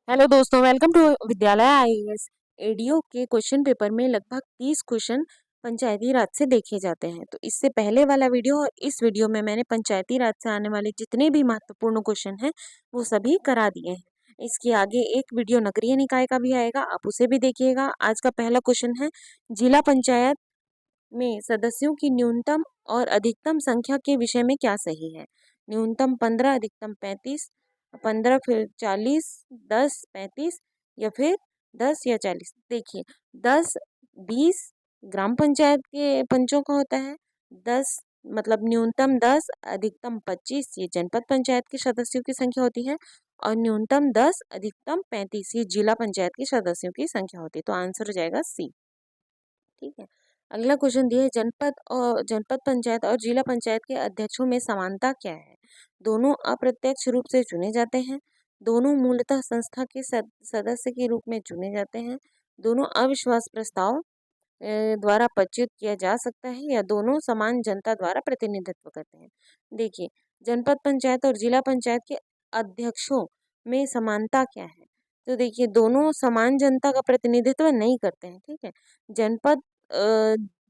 Hello दोस्तों, welcome to विद्यालय IAS. ADO के क्वेश्चन पेपर में लगभग 30 क्वेश्चन पंचायती राज से देखे जाते हैं। तो इससे पहले वाला वीडियो और इस वीडियो में मैंने पंचायती राज से आने वाले जितने भी महत्वपूर्ण क्वेश्चन हैं वो सभी करा दिए हैं। इसके आगे एक वीडियो नगरीय निकाय का भी आएगा, आप उसे भी देखिएगा। आज का पहला क्वेश्चन है, जिला पंचायत में सदस्यों की न्यूनतम और अधिकतम संख्या के विषय में क्या सही है? न्यूनतम 15, अधिकतम 35, 15 फिर 40, 10 35 या फिर 10 या 40। देखिए, 10 20 ग्राम पंचायत के पंचों का होता है। 10 मतलब न्यूनतम 10, अधिकतम 25 ये जनपद पंचायत के सदस्यों की संख्या होती है, और न्यूनतम 10, अधिकतम 35 ये जिला पंचायत के सदस्यों की संख्या होती है। तो आंसर हो जाएगा सी। ठीक है। अगला क्वेश्चन दिया है, जनपद पंचायत और जिला पंचायत के अध्यक्षों में समानता क्या है? दोनों अप्रत्यक्ष रूप से चुने जाते हैं, दोनों मूलतः संस्था के सदस्य के रूप में चुने जाते हैं, दोनों अविश्वास प्रस्ताव द्वारा परीक्षित किया जा सकता है, या दोनों समान जनता द्वारा प्रतिनिधित्व करते हैं। देखिए, जनपद पंचायत और जिला पंचायत के अध्यक्षों में समानता क्या है? तो देखिए, दोनों समान जनता का प्रतिनिधित्व नहीं करते हैं। ठीक है। जनपद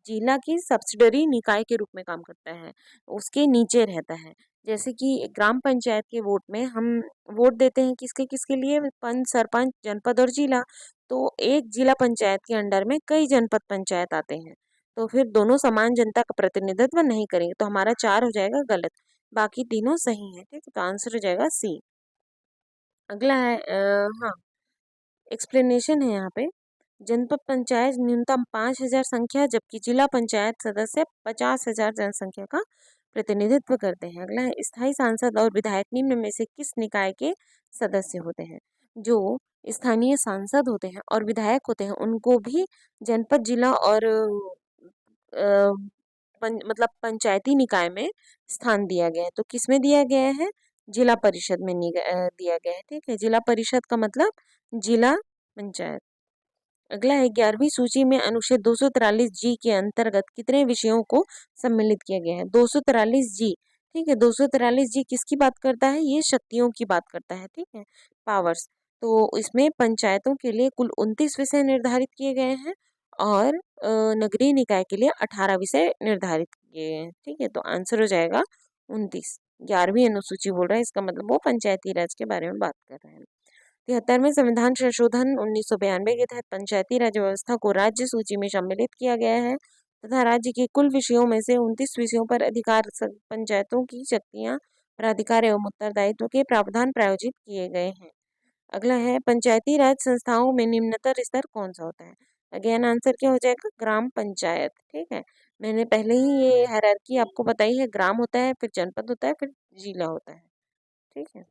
जिला की सब्सिडरी निकाय के रूप में काम करता है, उसके नीचे रहता है। जैसे कि ग्राम पंचायत के वोट में हम वोट देते हैं किसके किसके लिए? पंच, सरपंच, जनपद और जिला। तो एक जिला पंचायत के अंडर में कई जनपद पंचायत आते हैं, तो फिर दोनों समान जनता का प्रतिनिधित्व नहीं करेंगे, तो हमारा 4 हो जाएगा गलत, बाकी तीनों सही है। ठीक है, तो आंसर हो जाएगा सी। अगला है हाँ, एक्सप्लेनेशन है यहाँ पे। जनपद पंचायत न्यूनतम 5,000 संख्या, जबकि जिला पंचायत सदस्य 50,000 जनसंख्या का प्रतिनिधित्व करते हैं। अगला है, स्थायी सांसद और विधायक निम्न में से किस निकाय के सदस्य होते हैं? जो स्थानीय सांसद होते हैं और विधायक होते हैं उनको भी जनपद, जिला और मतलब पंचायती निकाय में स्थान दिया गया है। तो किस में दिया गया है? जिला परिषद में दिया गया है। ठीक है, जिला परिषद का मतलब जिला पंचायत। अगला है, 11वीं सूची में अनुच्छेद 243 जी के अंतर्गत कितने विषयों को सम्मिलित किया गया है? 243 जी। ठीक है, 243 जी किसकी बात करता है? ये शक्तियों की बात करता है। ठीक है, पावर्स। तो इसमें पंचायतों के लिए कुल 29 विषय निर्धारित किए गए हैं, और नगरीय निकाय के लिए 18 विषय निर्धारित किए गए हैं। ठीक है, तो आंसर हो जाएगा 29। 11वीं अनुसूची बोल रहा है, इसका मतलब वो पंचायती राज के बारे में बात कर रहे हैं। 73वें संविधान संशोधन 1992 के तहत पंचायती राज व्यवस्था को राज्य सूची में सम्मिलित किया गया है, तथा राज्य के कुल विषयों में से 29 विषयों पर अधिकार पंचायतों की शक्तियां, प्राधिकार एवं उत्तरदायित्व के प्रावधान प्रायोजित किए गए हैं। अगला है, पंचायती राज संस्थाओं में निम्नतर स्तर कौन सा होता है? अगेन आंसर क्या हो जाएगा? ग्राम पंचायत। ठीक है, मैंने पहले ही ये हायरार्की आपको बताई है, ग्राम होता है, फिर जनपद होता है, फिर जिला होता है। ठीक है।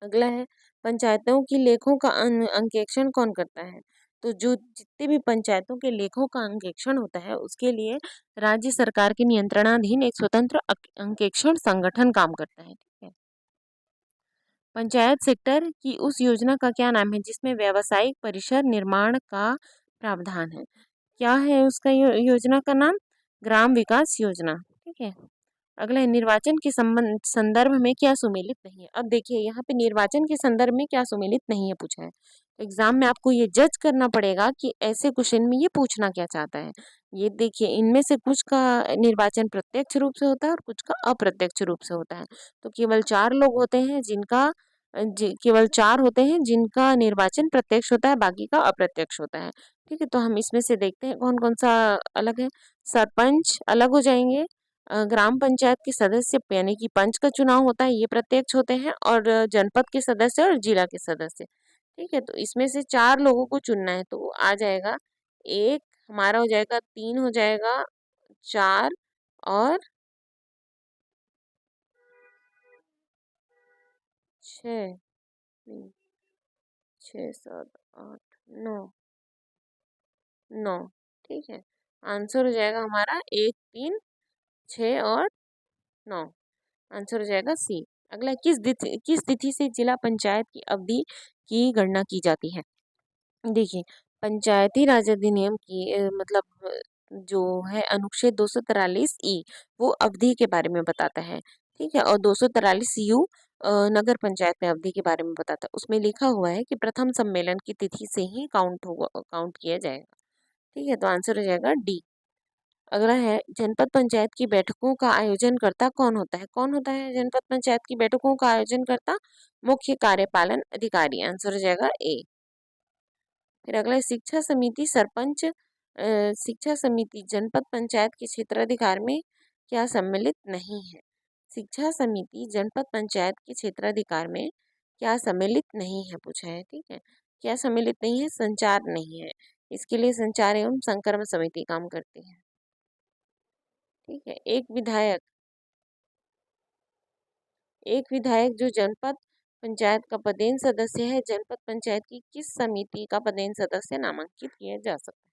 अगला है, पंचायतों की लेखों का अंकेक्षण कौन करता है? तो जो जितने भी पंचायतों के लेखों का अंकेक्षण होता है उसके लिए राज्य सरकार के नियंत्रणाधीन एक स्वतंत्र अंकेक्षण संगठन काम करता है। ठीक है। पंचायत सेक्टर की उस योजना का क्या नाम है जिसमें व्यावसायिक परिसर निर्माण का प्रावधान है? क्या है उसका योजना का नाम? ग्राम विकास योजना। ठीक है। अगला है, निर्वाचन के संदर्भ में क्या सुमेलित नहीं है? अब देखिए, यहाँ पे निर्वाचन के संदर्भ में क्या सुमेलित नहीं है पूछा है। एग्जाम में आपको ये जज करना पड़ेगा कि ऐसे क्वेश्चन में ये पूछना क्या चाहता है। ये देखिए, इनमें से कुछ का निर्वाचन प्रत्यक्ष रूप से होता है और कुछ का अप्रत्यक्ष रूप से होता है। तो केवल 4 लोग होते हैं जिनका केवल 4 होते हैं जिनका निर्वाचन प्रत्यक्ष होता है, बाकी का अप्रत्यक्ष होता है। ठीक है, तो हम इसमें से देखते हैं कौन कौन सा अलग है। सरपंच अलग हो जाएंगे, ग्राम पंचायत के सदस्य यानी कि पंच का चुनाव होता है, ये प्रत्यक्ष होते हैं, और जनपद के सदस्य और जिला के सदस्य। ठीक है, तो इसमें से 4 लोगों को चुनना है, तो आ जाएगा एक, हमारा हो जाएगा 3, हो जाएगा 4, और 6, 6 7 8 9, 9। ठीक है, आंसर हो जाएगा हमारा 1 3 6 और 9। आंसर हो जाएगा सी। अगला, किस तिथि से जिला पंचायत की अवधि की गणना की जाती है? देखिए, पंचायती राज अधिनियम की मतलब जो है अनुच्छेद 243 ई वो अवधि के बारे में बताता है। ठीक है, और 243 यू नगर पंचायत में अवधि के बारे में बताता है। उसमें लिखा हुआ है कि प्रथम सम्मेलन की तिथि से ही काउंट किया जाएगा। ठीक है, तो आंसर हो जाएगा डी। अगला है, जनपद पंचायत की बैठकों का आयोजन करता कौन होता है? कौन होता है जनपद पंचायत की बैठकों का आयोजन करता? मुख्य कार्यपालन अधिकारी। आंसर हो जाएगा ए। फिर अगला है, शिक्षा समिति जनपद पंचायत के क्षेत्राधिकार में क्या सम्मिलित नहीं है? शिक्षा समिति जनपद पंचायत के क्षेत्राधिकार में क्या सम्मिलित नहीं है, पूछा है। ठीक है, क्या सम्मिलित नहीं है? संचार नहीं है। इसके लिए संचार एवं संक्रमण समिति काम करती है। ठीक है, एक विधायक जो जनपद पंचायत का पदेन सदस्य है, जनपद पंचायत की किस समिति का पदेन सदस्य नामांकित किया जा सकता है?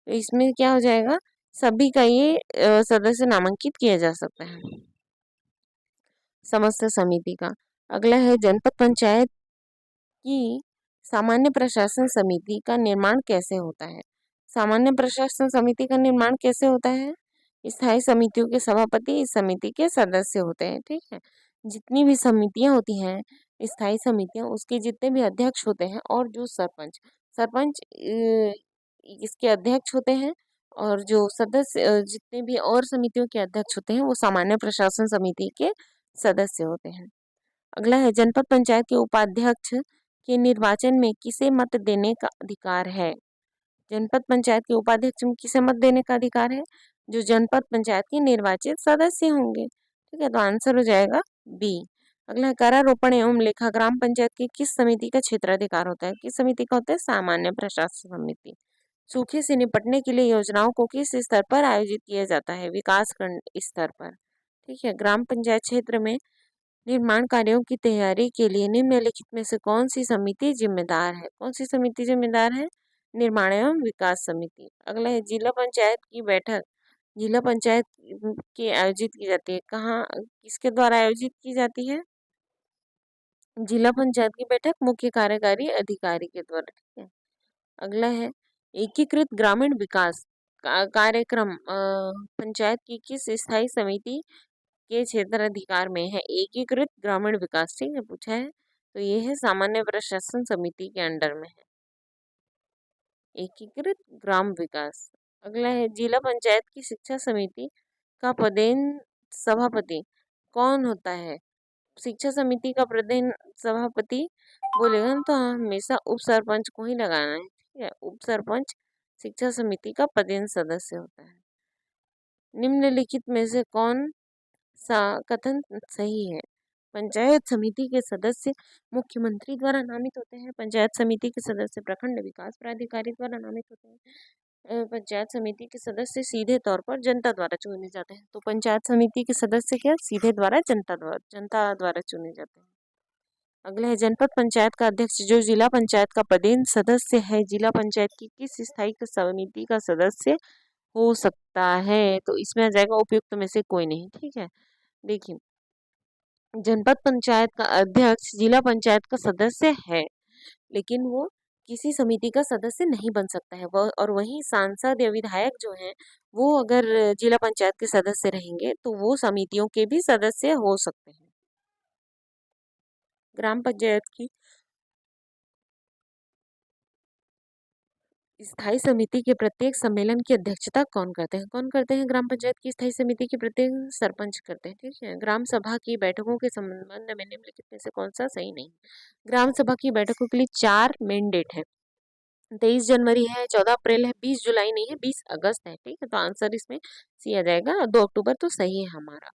तो इसमें क्या हो जाएगा, सभी का ये सदस्य नामांकित किया जा सकता है, समस्त समिति का। अगला है, जनपद पंचायत की सामान्य प्रशासन समिति का निर्माण कैसे होता है? सामान्य प्रशासन समिति का निर्माण कैसे होता है? स्थायी समितियों के सभापति इस समिति के सदस्य होते हैं। ठीक है, जितनी भी समितियां होती हैं, स्थायी समितियां, उसके जितने भी अध्यक्ष होते हैं और जो सरपंच सरपंच इसके अध्यक्ष होते हैं, और जो सदस्य जितने भी और समितियों के अध्यक्ष होते हैं वो सामान्य प्रशासन समिति के सदस्य होते हैं। अगला है, जनपद पंचायत के उपाध्यक्ष के निर्वाचन में किसे मत देने का अधिकार है? जनपद पंचायत के उपाध्यक्ष में किसे मत देने का अधिकार है? जो जनपद पंचायत के निर्वाचित सदस्य होंगे। ठीक है, तो आंसर हो जाएगा बी। अगला है, करारोपण एवं लेखा ग्राम पंचायत की किस समिति का क्षेत्राधिकार होता है? किस समिति का होता है? सामान्य प्रशासन समिति। सूखे से निपटने के लिए योजनाओं को किस स्तर पर आयोजित किया जाता है? विकास खंड स्तर पर। ठीक है, ग्राम पंचायत क्षेत्र में निर्माण कार्यों की तैयारी के लिए निम्नलिखित में से कौन सी समिति जिम्मेदार है? कौन सी समिति जिम्मेदार है? निर्माण एवं विकास समिति। अगला है, जिला पंचायत की बैठक जिला पंचायत की आयोजित की जाती है कहाँ, किसके द्वारा आयोजित की जाती है? जिला पंचायत की बैठक मुख्य कार्यकारी अधिकारी के द्वारा। ठीक है, अगला है, एकीकृत ग्रामीण विकास कार्यक्रम पंचायत की किस स्थायी समिति के क्षेत्राधिकार में है? एकीकृत ग्रामीण विकास। ठीक है, पूछा है, तो ये है सामान्य प्रशासन समिति के अंडर में है, एकीकृत ग्राम विकास। अगला है, जिला पंचायत की शिक्षा समिति का पदेन सभापति कौन होता है? शिक्षा समिति का पदेन सभापति बोलेगा तो हमेशा उप सरपंच को ही लगाना है। ठीक है, उप सरपंच शिक्षा समिति का पदेन सदस्य होता है। निम्नलिखित में से कौन सा कथन सही है? पंचायत समिति के सदस्य मुख्यमंत्री द्वारा नामित होते हैं। पंचायत समिति के सदस्य प्रखंड विकास प्राधिकारी द्वारा नामित होते हैं। पंचायत समिति के सदस्य सीधे तौर पर जनता द्वारा चुने जाते हैं। तो पंचायत समिति के सदस्य क्या सीधे द्वारा जनता द्वारा चुने जाते हैं। अगला है, जनपद पंचायत का अध्यक्ष जो जिला पंचायत का पदेन सदस्य है, जिला पंचायत की किस स्थायी समिति का सदस्य हो सकता है? तो इसमें आ जाएगा उपयुक्त में से कोई नहीं। ठीक है, देखिए, जनपद पंचायत का अध्यक्ष जिला पंचायत का सदस्य है, लेकिन वो किसी समिति का सदस्य नहीं बन सकता है। वह और वहीं सांसद या विधायक जो हैं, वो अगर जिला पंचायत के सदस्य रहेंगे तो वो समितियों के भी सदस्य हो सकते हैं। ग्राम पंचायत की स्थायी समिति के प्रत्येक सम्मेलन की अध्यक्षता कौन करते हैं? कौन करते हैं ग्राम पंचायत की स्थायी समिति की? प्रत्येक सरपंच करते हैं। ठीक है, ग्राम सभा की बैठकों के संबंध में निम्नलिखित में से कौन सा सही नहीं? ग्राम सभा की बैठकों के लिए 4 मेन डेट है। 23 जनवरी है, 14 अप्रैल है, 20 जुलाई नहीं है, 20 अगस्त है। ठीक है, तो आंसर इसमें सी आ जाएगा, 2 अक्टूबर तो सही है हमारा।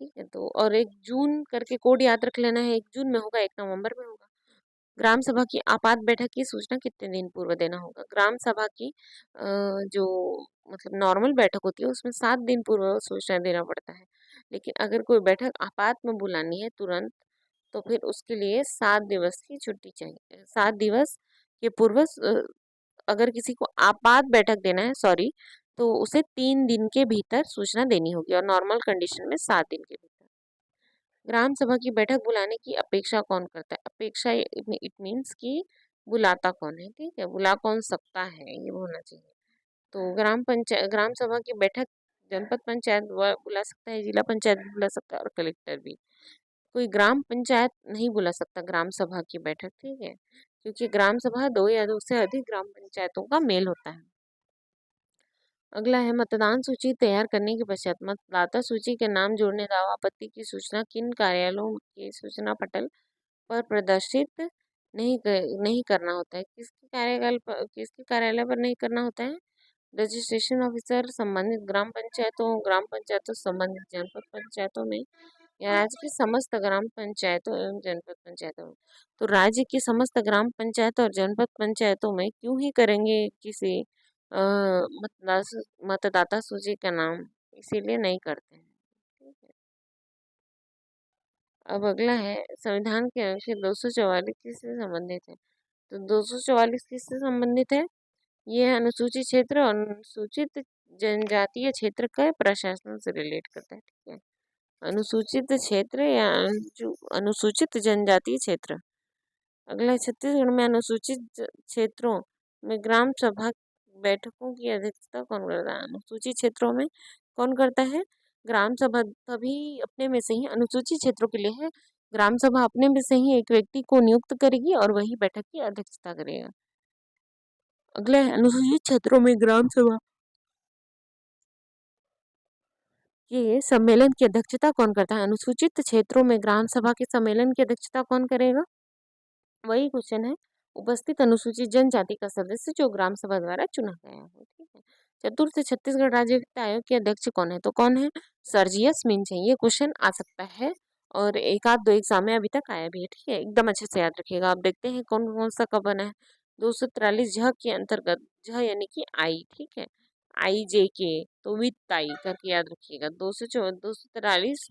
ठीक है, तो और 1 जून करके कोड याद रख लेना है, 1 जून में होगा, 1 नवंबर में होगा। ग्राम सभा की आपात बैठक की सूचना कितने दिन पूर्व देना होगा? ग्राम सभा की जो मतलब नॉर्मल बैठक होती है उसमें 7 दिन पूर्व सूचना देना पड़ता है, लेकिन अगर कोई बैठक आपात में बुलानी है तुरंत, तो फिर उसके लिए 7 दिवस की छुट्टी चाहिए। 7 दिवस के पूर्व अगर किसी को आपात बैठक देना है, सॉरी, तो उसे 3 दिन के भीतर सूचना देनी होगी, और नॉर्मल कंडीशन में 7 दिन के भीतर। ग्राम सभा की बैठक बुलाने की अपेक्षा कौन करता है? अपेक्षा इट मीन्स कि बुलाता कौन है। ठीक है, बुला कौन सकता है ये होना चाहिए। तो ग्राम सभा की बैठक जनपद पंचायत बुला सकता है, जिला पंचायत भी बुला सकता है, और कलेक्टर भी। कोई ग्राम पंचायत नहीं बुला सकता ग्राम सभा की बैठक, ठीक है, क्योंकि ग्राम सभा दो या दो से अधिक ग्राम पंचायतों का मेल होता है। अगला है मतदान सूची तैयार करने के पश्चात मतदाता सूची के नाम जोड़ने दावा आपत्ति की सूचना किन कार्यालयों के सूचना पटल पर प्रदर्शित नहीं करना होता है। किसके कार्यालय पर नहीं करना होता है? रजिस्ट्रेशन ऑफिसर संबंधित ग्राम पंचायतों संबंधित जनपद पंचायतों में या राज्य की समस्त ग्राम पंचायतों एवं जनपद पंचायतों में। तो राज्य की समस्त ग्राम पंचायत और जनपद पंचायतों में क्यों ही करेंगे किसी मतदाता सूची का नाम, इसीलिए नहीं करते हैं। ठीक है। अब अगला है संविधान के अनुच्छेद 244 किससे संबंधित है? तो 244 किससे संबंधित है? ये अनुसूचित क्षेत्र और अनुसूचित जनजातीय क्षेत्र का प्रशासन से रिलेट करता है। ठीक है, अनुसूचित क्षेत्र या अनुसूचित जनजातीय क्षेत्र। अगला छत्तीसगढ़ में अनुसूचित क्षेत्रों में ग्राम सभा बैठकों की अध्यक्षता कौन करता है? अनुसूचित क्षेत्रों में कौन करता है? ग्राम सभा तभी अपने में से ही अनुसूचित क्षेत्रों के लिए है। ग्राम सभा अपने में से ही एक व्यक्ति को नियुक्त करेगी और वही बैठक की अध्यक्षता करेगा। अगला है अनुसूचित क्षेत्रों में ग्राम सभा के सम्मेलन की अध्यक्षता कौन करता है? अनुसूचित क्षेत्रों में ग्राम सभा के सम्मेलन की अध्यक्षता कौन करेगा? वही क्वेश्चन है, उपस्थित अनुसूचित जनजाति का सदस्य जो ग्राम सभा द्वारा चुना गया हो। ठीक है। चतुर्थ छत्तीसगढ़ राज्य वित्त आयोग के अध्यक्ष कौन है? तो कौन है? सर्जियस मिंज है। ये क्वेश्चन आ सकता है और एक आध दो एग्जाम में अभी तक आया भी है। ठीक है, एकदम अच्छे से याद रखिएगा। आप देखते हैं कौन कौन सा कब बना है। 243 झ के अंतर्गत, झ यानी कि आई, ठीक है, आई जे के, तो वित्त आई करके याद रखिएगा। 243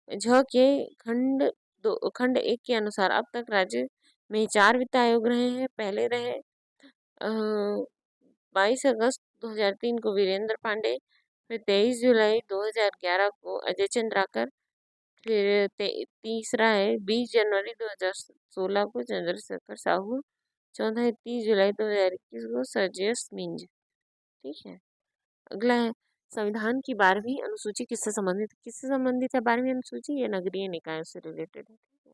झ के खंड 1 के अनुसार अब तक राज्य में 4 वित्त आयोग रहे हैं। पहले रहे 22 अगस्त 2003 को वीरेंद्र पांडे, फिर 23 जुलाई 2011 को अजय चंद्राकर, फिर तीसरा है 20 जनवरी 2016 को चंद्रशेखर साहू, चौथा है 30 जुलाई 2021 को सर्जियस मिंज। ठीक है। अगला है संविधान की 12वीं अनुसूची किससे संबंधित है? 12वीं अनुसूची ये नगरीय निकायों से रिलेटेड है। ठीक है।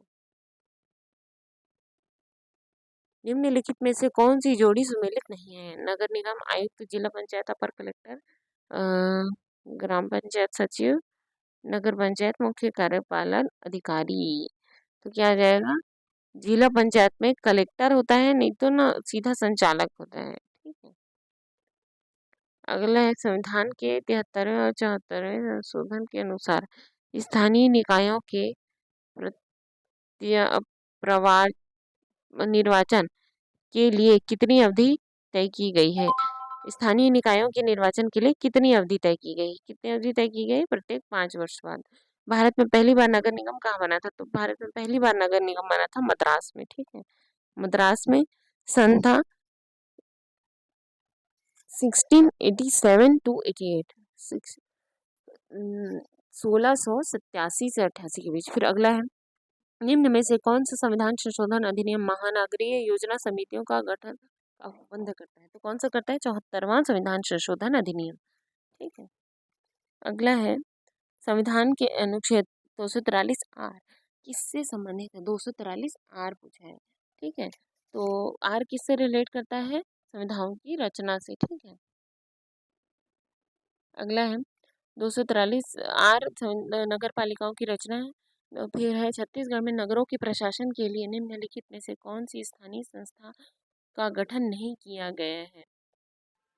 निम्नलिखित में से कौन सी जोड़ी सुमेलित नहीं है? नगर निगम आयुक्त, जिला पंचायत अपर कलेक्टर, ग्राम पंचायत सचिव, नगर पंचायत मुख्य कार्यपालन अधिकारी। तो क्या आ जाएगा? जिला पंचायत में कलेक्टर होता है, नहीं तो ना सीधा संचालक होता है। ठीक है। अगला है संविधान के 73वें और 74वें संशोधन के अनुसार स्थानीय निकायों के प्रवार निर्वाचन के लिए कितनी अवधि तय की गई है? स्थानीय निकायों के निर्वाचन के लिए कितनी अवधि तय की गई? कितनी अवधि तय की गई? प्रत्येक 5 वर्ष बाद। भारत में पहली बार नगर निगम कहाँ बना था? तो भारत में पहली बार नगर निगम बना था मद्रास में। ठीक है, मद्रास में सन था 1687 टू 88, 1687 से 88 के बीच। फिर अगला है निम्न में से कौन सा संविधान संशोधन अधिनियम महानगरीय योजना समितियों का गठन बंद करता है? तो कौन सा करता है? 74वां संविधान संशोधन अधिनियम। ठीक है। अगला है संविधान के अनुच्छेद 243 आर किससे संबंधित है? 243 आर पूछा है। ठीक है, तो आर किससे रिलेट करता है? संविधान की रचना से। ठीक है। अगला है 243 आर नगर पालिकाओं की रचना है। फिर है छत्तीसगढ़ में नगरों के प्रशासन के लिए निम्नलिखित में से कौन सी स्थानीय संस्था का गठन नहीं किया गया है?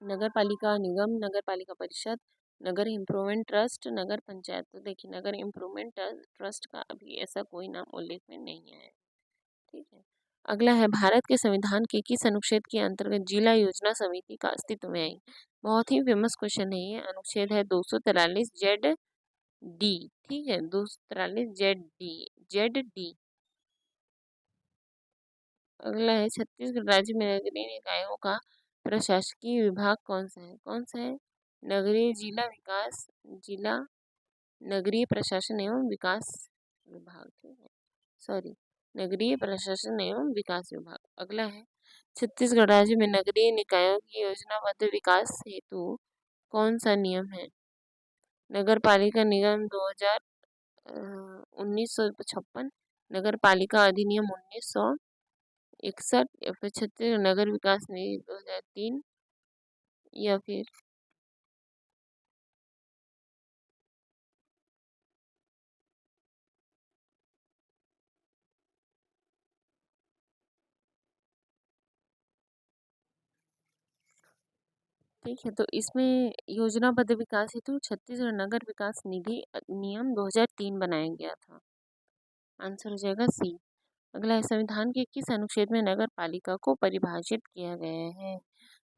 नगर पालिका निगम, नगर पालिका परिषद, नगर इम्प्रूवमेंट ट्रस्ट, नगर पंचायत। तो देखिए नगर इम्प्रूवमेंट ट्रस्ट का अभी ऐसा कोई नाम उल्लेख में नहीं है। ठीक है। अगला है भारत के संविधान के किस अनुच्छेद के अंतर्गत जिला योजना समिति का अस्तित्व में आई? बहुत ही फेमस क्वेश्चन है ये। अनुच्छेद है 243 जेड डी। ठीक है, 243 जेड डी। अगला है छत्तीसगढ़ राज्य में नगरीय निकायों का प्रशासकीय विभाग कौन सा है? कौन सा है? जिला नगरीय प्रशासन एवं विकास विभाग। ठीक है, सॉरी, नगरीय प्रशासन एवं विकास विभाग। अगला है छत्तीसगढ़ राज्य में नगरीय निकायों की योजनाबद्ध विकास हेतु कौन सा नियम है? नगर पालिका निगम 2000 1956, नगर पालिका अधिनियम 1961 या फिर छत्तीसगढ़ नगर विकास निधि 2003 या फिर ठीक है। तो इसमें योजनाबद्ध विकास हेतु छत्तीसगढ़ नगर विकास निधि अधिनियम 2003 बनाया गया था। आंसर हो जाएगा सी। अगला है, संविधान के किस अनुच्छेद में नगर पालिका को परिभाषित किया गया है?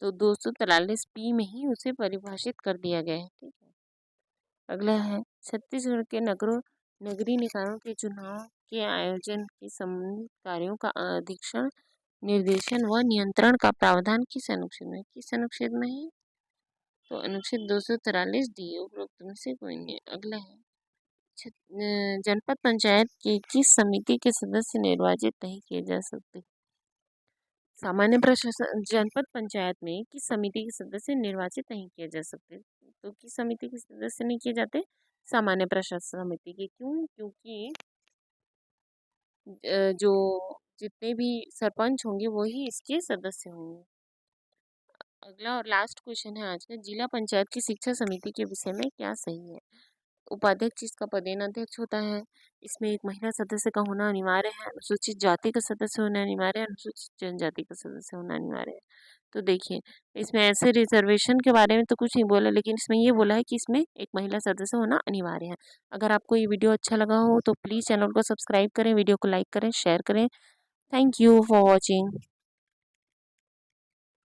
तो 243 में ही उसे परिभाषित कर दिया गया है। ठीक है। अगला है, छत्तीसगढ़ के नगरीय निकायों के चुनाव के आयोजन के संबंधित कार्यों का अधीक्षण, निर्देशन व नियंत्रण का प्रावधान किस अनुच्छेद में? किस अनुच्छेद में है? तो अनुच्छेद 243 डी, उपरोक्त में से कोई नहीं। अगला है, जनपद पंचायत की किस समिति के सदस्य निर्वाचित नहीं किए जा सकते? सामान्य प्रशासन जनपद पंचायत में किस समिति के सदस्य निर्वाचित नहीं किए जा सकते? तो किस समिति के सदस्य नहीं किए जाते? सामान्य प्रशासन समिति के। क्यों? क्योंकि जो जितने भी सरपंच होंगे वही इसके सदस्य होंगे। अगला और लास्ट क्वेश्चन है आज का, जिला पंचायत की शिक्षा समिति के विषय में क्या सही है? उपाध्यक्ष इसका पदेन अध्यक्ष होता है। इसमें एक महिला सदस्य का होना अनिवार्य है। अनुसूचित जाति का सदस्य होना अनिवार्य है। अनुसूचित जनजाति का सदस्य होना अनिवार्य है। तो देखिए, इसमें ऐसे रिजर्वेशन के बारे में तो कुछ नहीं बोला, लेकिन इसमें ये बोला है कि इसमें एक महिला सदस्य होना अनिवार्य है। अगर आपको ये वीडियो अच्छा लगा हो तो प्लीज़ चैनल को सब्सक्राइब करें, वीडियो को लाइक करें, शेयर करें। Thank you for watching.